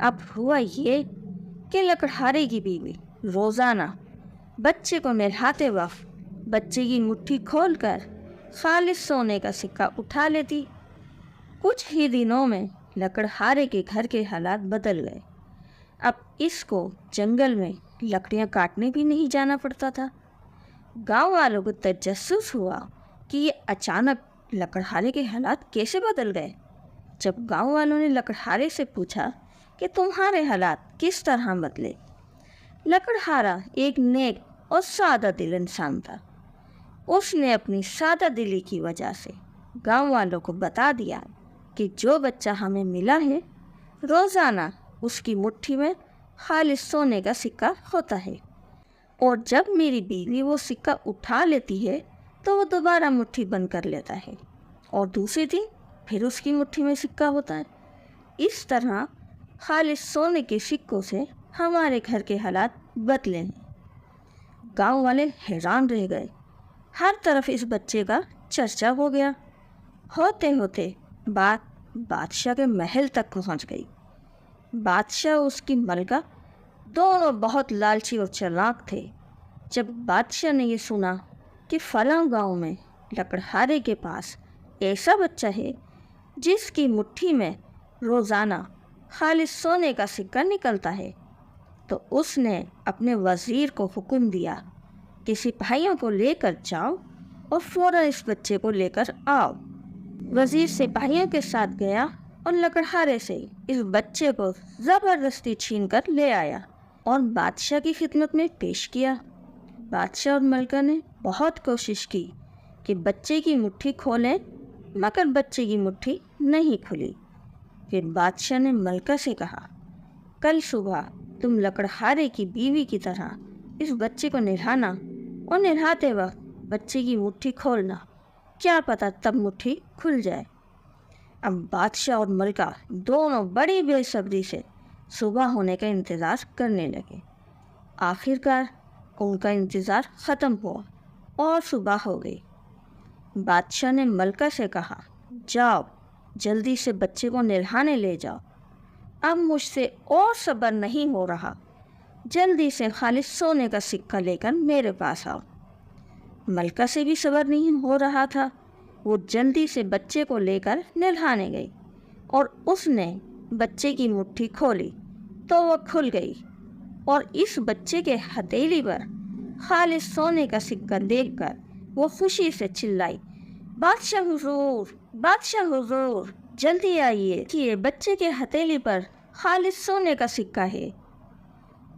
اب ہوا یہ کہ لکڑہارے کی بیوی روزانہ بچے کو نہلاتے وقت بچے کی مٹھی کھول کر خالص سونے کا سکہ اٹھا لیتی۔ کچھ ہی دنوں میں لکڑہارے کے گھر کے حالات بدل گئے۔ اب اس کو جنگل میں لکڑیاں کاٹنے بھی نہیں جانا پڑتا تھا۔ گاؤں والوں کو تجسس ہوا کہ یہ اچانک لکڑہارے کے حالات کیسے بدل گئے۔ جب گاؤں والوں نے لکڑہارے سے پوچھا کہ تمہارے حالات کس طرح بدلے، لکڑہارا ایک نیک اور سادہ دل انسان تھا۔ اس نے اپنی سادہ دلی کی وجہ سے گاؤں والوں کو بتا دیا کہ جو بچہ ہمیں ملا ہے روزانہ اس کی مٹھی میں خالص سونے کا سکہ ہوتا ہے، اور جب میری بیوی وہ سکہ اٹھا لیتی ہے تو وہ دوبارہ مٹھی بند کر لیتا ہے، اور دوسرے دن پھر اس کی مٹھی میں سکہ ہوتا ہے۔ اس طرح خالص سونے کے سکوں سے ہمارے گھر کے حالات بدلے ہیں۔ گاؤں والے حیران رہ گئے۔ ہر طرف اس بچے کا چرچا ہو گیا۔ ہوتے ہوتے بات بادشاہ کے محل تک پہنچ گئی۔ بادشاہ اور اس کی ملکہ دونوں بہت لالچی اور چالاک تھے۔ جب بادشاہ نے یہ سنا کہ فلاں گاؤں میں لکڑہارے کے پاس ایسا بچہ ہے جس کی مٹھی میں روزانہ خالص سونے کا سکہ نکلتا ہے، تو اس نے اپنے وزیر کو حکم دیا کہ سپاہیوں کو لے کر جاؤ اور فوراً اس بچے کو لے کر آؤ۔ وزیر سپاہیوں کے ساتھ گیا اور لکڑہارے سے اس بچے کو زبردستی چھین کر لے آیا اور بادشاہ کی خدمت میں پیش کیا۔ بادشاہ اور ملکہ نے بہت کوشش کی کہ بچے کی مٹھی کھولیں، مگر بچے کی مٹھی نہیں کھلی۔ پھر بادشاہ نے ملکہ سے کہا، کل صبح تم لکڑہارے کی بیوی کی طرح اس بچے کو نہلانا اور نہلاتے وقت بچے کی مٹھی کھولنا، کیا پتہ تب مٹھی کھل جائے۔ اب بادشاہ اور ملکہ دونوں بڑی بے صبری سے صبح ہونے کا انتظار کرنے لگے۔ آخرکار ان کا انتظار ختم ہوا اور صبح ہو گئی۔ بادشاہ نے ملکہ سے کہا، جاؤ جلدی سے بچے کو نہلانے لے جاؤ، اب مجھ سے اور صبر نہیں ہو رہا، جلدی سے خالص سونے کا سکہ لے کر میرے پاس آؤ۔ ملکہ سے بھی صبر نہیں ہو رہا تھا۔ وہ جلدی سے بچے کو لے کر نہلانے گئی اور اس نے بچے کی مٹھی کھولی تو وہ کھل گئی، اور اس بچے کے ہتھیلی پر خالص سونے کا سکہ دیکھ کر وہ خوشی سے چلائی، بادشاہ حضور، بادشاہ حضور، جلدی آئیے کہ بچے کے ہتھیلی پر خالص سونے کا سکہ ہے۔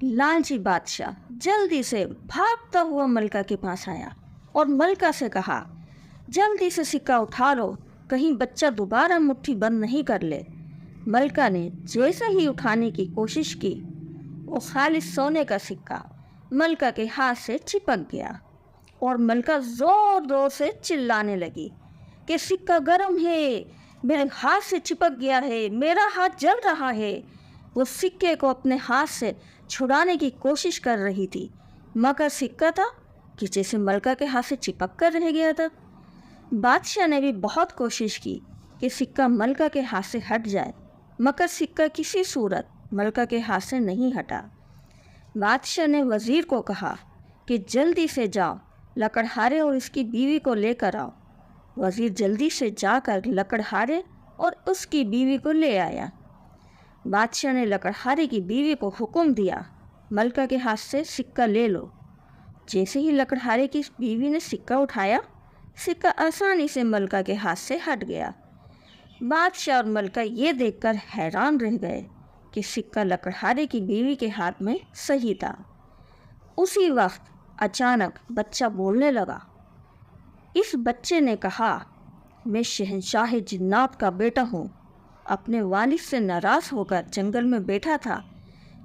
لالچی بادشاہ جلدی سے بھاگتا ہوا ملکہ کے پاس آیا اور ملکہ سے کہا، جلدی سے سکہ اٹھا لو، کہیں بچہ دوبارہ مٹھی بند نہیں کر لے۔ ملکہ نے جیسے ہی اٹھانے کی کوشش کی، وہ خالص سونے کا سکہ ملکہ کے ہاتھ سے چپک گیا، اور ملکہ زور زور سے چلانے لگی کہ سکہ گرم ہے، میرے ہاتھ سے چپک گیا ہے، میرا ہاتھ جل رہا ہے۔ وہ سکے کو اپنے ہاتھ سے چھڑانے کی کوشش کر رہی تھی، مگر سکہ تھا کہ جیسے ملکہ کے ہاتھ سے چپک کر رہ گیا تھا۔ بادشاہ نے بھی بہت کوشش کی کہ سکہ ملکہ کے ہاتھ سے ہٹ جائے، مگر سکہ کسی صورت ملکہ کے ہاتھ سے نہیں ہٹا۔ بادشاہ نے وزیر کو کہا کہ جلدی سے جاؤ، لکڑہارے اور اس کی بیوی کو لے کر آؤ۔ وزیر جلدی سے جا کر لکڑہارے اور اس کی بیوی کو لے آیا۔ بادشاہ نے لکڑہارے کی بیوی کو حکم دیا، ملکہ کے ہاتھ سے سکہ لے لو۔ جیسے ہی لکڑہارے کی بیوی نے سکہ اٹھایا، سکہ آسانی سے ملکہ کے ہاتھ سے ہٹ گیا۔ بادشاہ اور ملکہ یہ دیکھ کر حیران رہ گئے کہ سکہ لکڑہارے کی بیوی کے ہاتھ میں صحیح تھا۔ اسی وقت اچانک بچہ بولنے لگا۔ اس بچے نے کہا، میں شہنشاہ جنات کا بیٹا ہوں، اپنے والد سے ناراض ہو کر جنگل میں بیٹھا تھا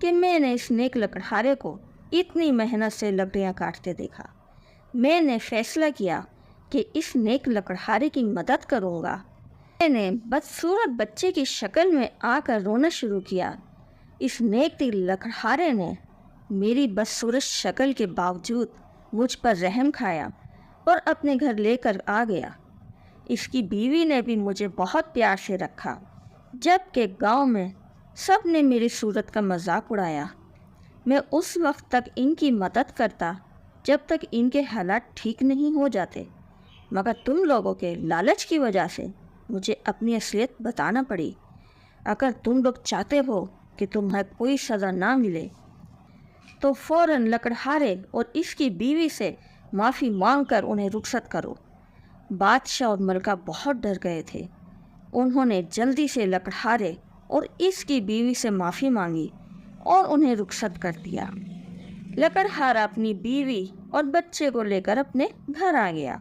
کہ میں نے اس نیک لکڑہارے کو اتنی محنت سے لکڑیاں کاٹتے دیکھا۔ میں نے فیصلہ کیا کہ اس نیک لکڑہارے کی مدد کروں گا۔ میں نے بدصورت بچے کی شکل میں آ کر رونا شروع کیا۔ اس نیک دل لکڑہارے نے میری بدصورت شکل کے باوجود مجھ پر رحم کھایا اور اپنے گھر لے کر آ گیا۔ اس کی بیوی نے بھی مجھے بہت پیار سے رکھا، جب کہ گاؤں میں سب نے میری صورت کا مذاق اڑایا۔ میں اس وقت تک ان کی مدد کرتا جب تک ان کے حالات ٹھیک نہیں ہو جاتے، مگر تم لوگوں کے لالچ کی وجہ سے مجھے اپنی اصلیت بتانا پڑی۔ اگر تم لوگ چاہتے ہو کہ تمہیں کوئی سزا نہ ملے تو فوراً لکڑہارے اور اس کی بیوی سے معافی مانگ کر انہیں رخصت کرو۔ بادشاہ اور ملکہ بہت ڈر گئے تھے۔ انہوں نے جلدی سے لکڑہارے اور اس کی بیوی سے معافی مانگی اور انہیں رخصت کر دیا۔ لکڑہارا اپنی بیوی اور بچے کو لے کر اپنے گھر آ گیا۔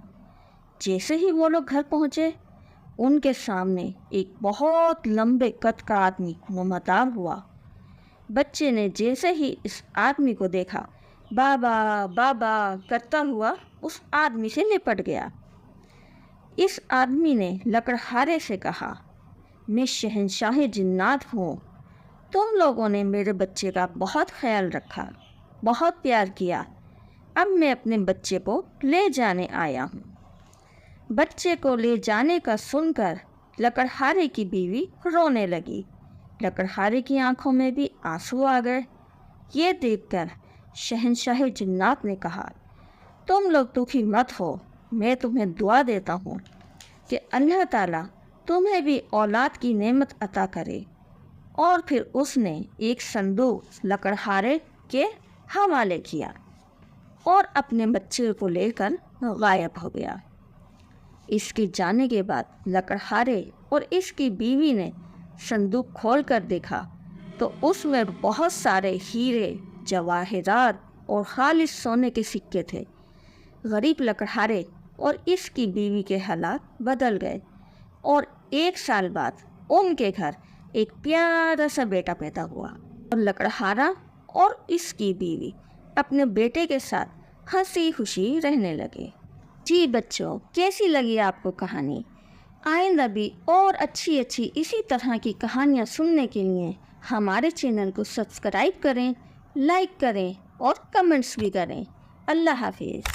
جیسے ہی وہ لوگ گھر پہنچے، ان کے سامنے ایک بہت لمبے قد کا آدمی نمودار ہوا۔ بچے نے جیسے ہی اس آدمی کو دیکھا، بابا بابا کرتا ہوا اس آدمی سے لپٹ گیا۔ اس آدمی نے لکڑہارے سے کہا، میں شہنشاہ جنات ہوں، تم لوگوں نے میرے بچے کا بہت خیال رکھا، بہت پیار کیا، اب میں اپنے بچے کو لے جانے آیا ہوں۔ بچے کو لے جانے کا سن کر لکڑہارے کی بیوی رونے لگی۔ لکڑہارے کی آنکھوں میں بھی آنسو آ گئے۔ یہ دیکھ کر شہنشاہ جنات نے کہا، تم لوگ دکھی مت ہو، میں تمہیں دعا دیتا ہوں کہ اللہ تعالیٰ تمہیں بھی اولاد کی نعمت عطا کرے۔ اور پھر اس نے ایک صندوق لکڑہارے کے حوالے کیا اور اپنے بچے کو لے کر غائب ہو گیا۔ اس کے جانے کے بعد لکڑہارے اور اس کی بیوی نے صندوق کھول کر دیکھا تو اس میں بہت سارے ہیرے، جواہرات اور خالص سونے کے سکے تھے۔ غریب لکڑہارے اور اس کی بیوی کے حالات بدل گئے اور 1 سال بعد ان کے گھر ایک پیارا سا بیٹا پیدا ہوا، اور لکڑہارا اور اس کی بیوی اپنے بیٹے کے ساتھ ہنسی خوشی رہنے لگے۔ جی بچوں، کیسی لگی آپ کو کہانی؟ آئندہ بھی اور اچھی اسی طرح کی کہانیاں سننے کے لیے ہمارے چینل کو سبسکرائب کریں، لائک کریں اور کمنٹس بھی کریں۔ اللہ حافظ۔